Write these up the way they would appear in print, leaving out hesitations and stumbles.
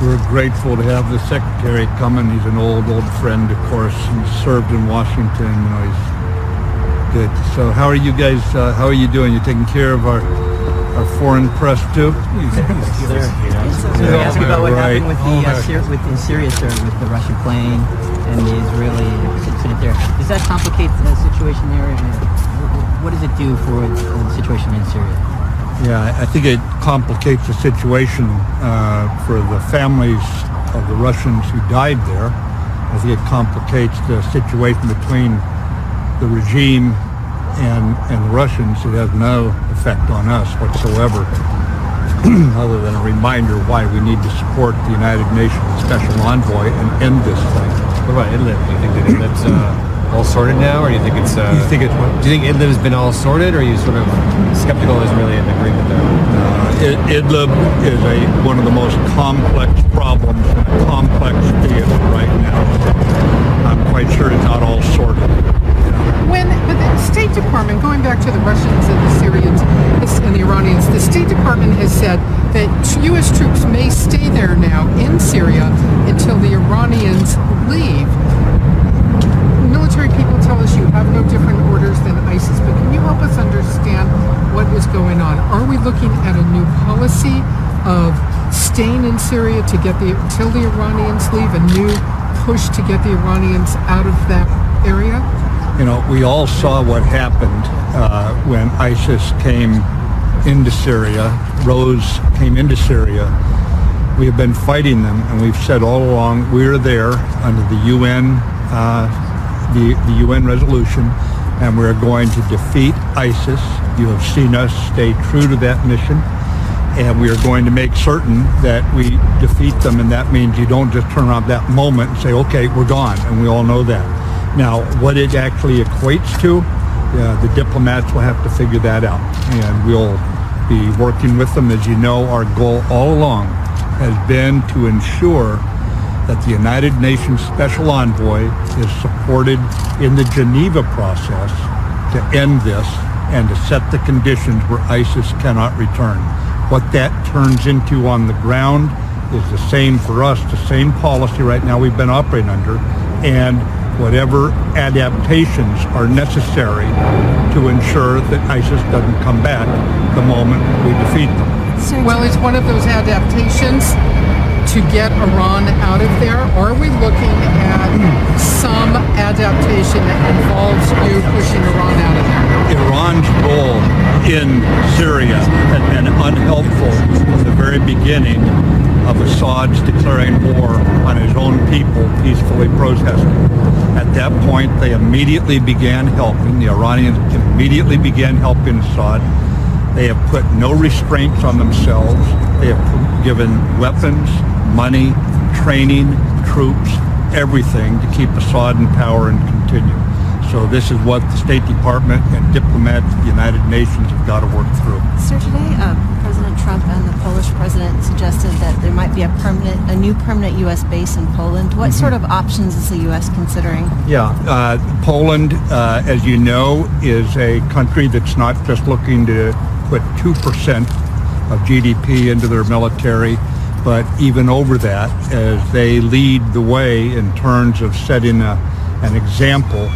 We're grateful to have the secretary coming. He's an old friend, of course, and served in Washington. He's good. So how are you guys, how are you doing? You taking care of our foreign press too? So we ask about what happened with Syria, sir, with the Russian plane and the Israeli incident there. Does that complicate the situation there? What does it do for the situation in Syria? Yeah, I think it complicates the situation for the families of the Russians who died there. I think it complicates the situation between the regime and the Russians. It has no effect on us whatsoever, other than a reminder why we need to support the United Nations Special Envoy and end this thing. What about Idlib? Do you think that Idlib's all sorted now, or do you think it's? Do you think Idlib's been all sorted, or are you sort of skeptical there's really an agreement there? Idlib is one of the most complex problems in a complex theater right now. I'm quite sure it's not all sorted. But the State Department, going back to the Russians and the Syrians and the Iranians, the State Department has said that U.S. troops may stay there now in Syria until the Iranians leave. Military people tell us you have no different orders than ISIS, but can you help us understand what is going on? Are we looking at a new policy of staying in Syria till the Iranians leave, a new push to get the Iranians out of that area? We all saw what happened when ISIS came into Syria, came into Syria. We have been fighting them, and we've said all along we're there under the UN, the UN resolution, and we're going to defeat ISIS. You have seen us stay true to that mission, and we are going to make certain that we defeat them, and that means you don't just turn around that moment and say, okay, we're gone, and we all know that. Now, what it actually equates to, the diplomats will have to figure that out, and we'll be working with them. As you know, our goal all along has been to ensure that the United Nations Special Envoy is supported in the Geneva process to end this and to set the conditions where ISIS cannot return. What that turns into on the ground is the same for us, the same policy right now we've been operating under, and whatever adaptations are necessary to ensure that ISIS doesn't come back the moment we defeat them. Well, is one of those adaptations to get Iran out of there? Or are we looking at some adaptation that involves you pushing Iran out of there? Iran's role in Syria has been unhelpful from the very beginning of Assad's declaring war on his own people peacefully protesting. At that point, they immediately began helping. The Iranians immediately began helping Assad. They have put no restraints on themselves. They have given weapons, money, training, troops, everything to keep Assad in power and continue. So this is what the State Department and diplomats of the United Nations have got to work through. Sir, today President Trump and the Polish president suggested that there might be a new permanent U.S. base in Poland. What sort of options is the U.S. considering? Yeah, Poland, as you know, is a country that's not just looking to put 2% of GDP into their military, but even over that, as they lead the way in terms of setting an example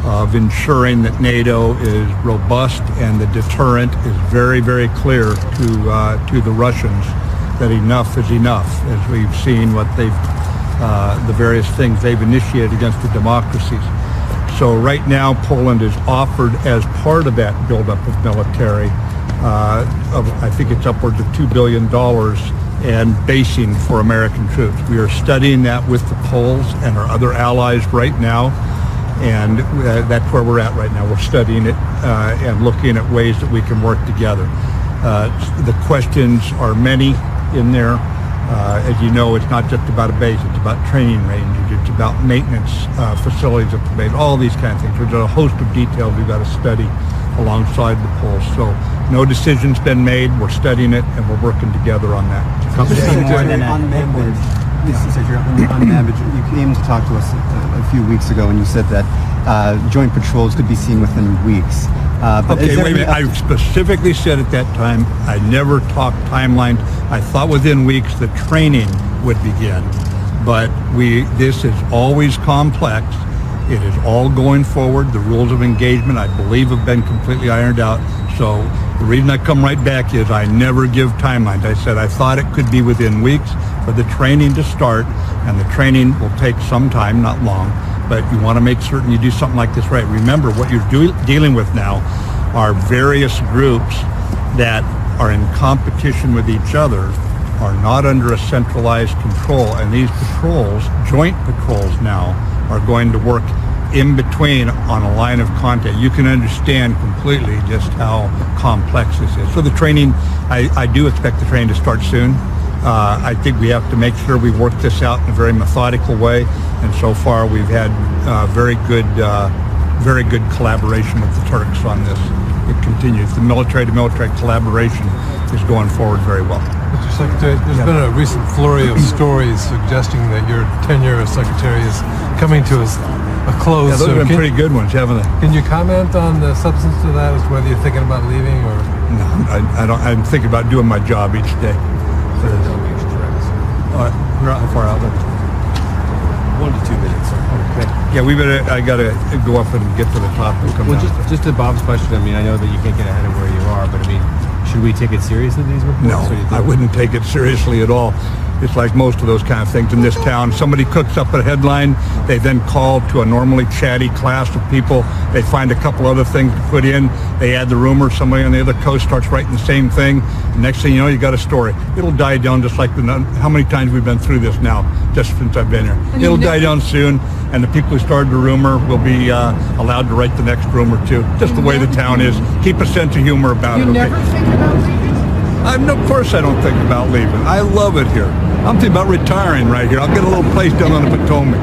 of ensuring that NATO is robust and the deterrent is very, very clear to the Russians that enough is enough, as we've seen what the various things they've initiated against the democracies. So right now, Poland is offered as part of that buildup of military, I think it's upwards of $2 billion and basing for American troops. We are studying that with the Poles and our other allies right now. And that's where we're at right now. We're studying it and looking at ways that we can work together. The questions are many in there. As you know, it's not just about a base. It's about training ranges. It's about maintenance facilities at the base. All these kind of things. There's a host of details we've got to study alongside the Poles. So no decision's been made. We're studying it, and we're working together on that. On average, you came to talk to us a few weeks ago, and you said that joint patrols could be seen within weeks. But is Okay, there wait a any minute. I specifically said at that time, I never talked timelines. I thought within weeks the training would begin. But this is always complex. It is all going forward. The rules of engagement, I believe, have been completely ironed out. So the reason I come right back is I never give timelines. I said I thought it could be within weeks for the training to start, and the training will take some time, not long. But you want to make certain you do something like this right. Remember, what you're dealing with now are various groups that are in competition with each other, are not under a centralized control, and these patrols, joint patrols now, are going to work in between on a line of contact. You can understand completely just how complex this is. So the training, I do expect the training to start soon. I think we have to make sure we work this out in a very methodical way, and so far we've had very good collaboration with the Turks on this. It continues. The military-to-military collaboration is going forward very well. Mr. Secretary, there's been a recent flurry of stories suggesting that your tenure as Secretary is coming to a close. Yeah, those have been pretty good ones, haven't they? Can you comment on the substance of that, as whether you're thinking about leaving or? No, I don't. I'm thinking about doing my job each day. How far out? 1 to 2 minutes. Okay. Yeah, I gotta go up and get to the top and come Well, down. just to Bob's question, I mean, I know that you can't get ahead of where you are, but I mean, should we take it seriously, these reports? No, Or do you think- I wouldn't take it seriously at all. It's like most of those kind of things in this town. Somebody cooks up a headline, they then call to a normally chatty class of people. They find a couple other things to put in. They add the rumor. Somebody on the other coast starts writing the same thing. The next thing you know, you got a story. It'll die down just like how many times we've been through this now, just since I've been here. It'll die down soon, and the people who started the rumor will be allowed to write the next rumor too. Just the way the town is. Keep a sense of humor about You it. never think about leaving? Of course I don't think about leaving. I love it here. I'm thinking about retiring right here. I'll get a little place down on the Potomac.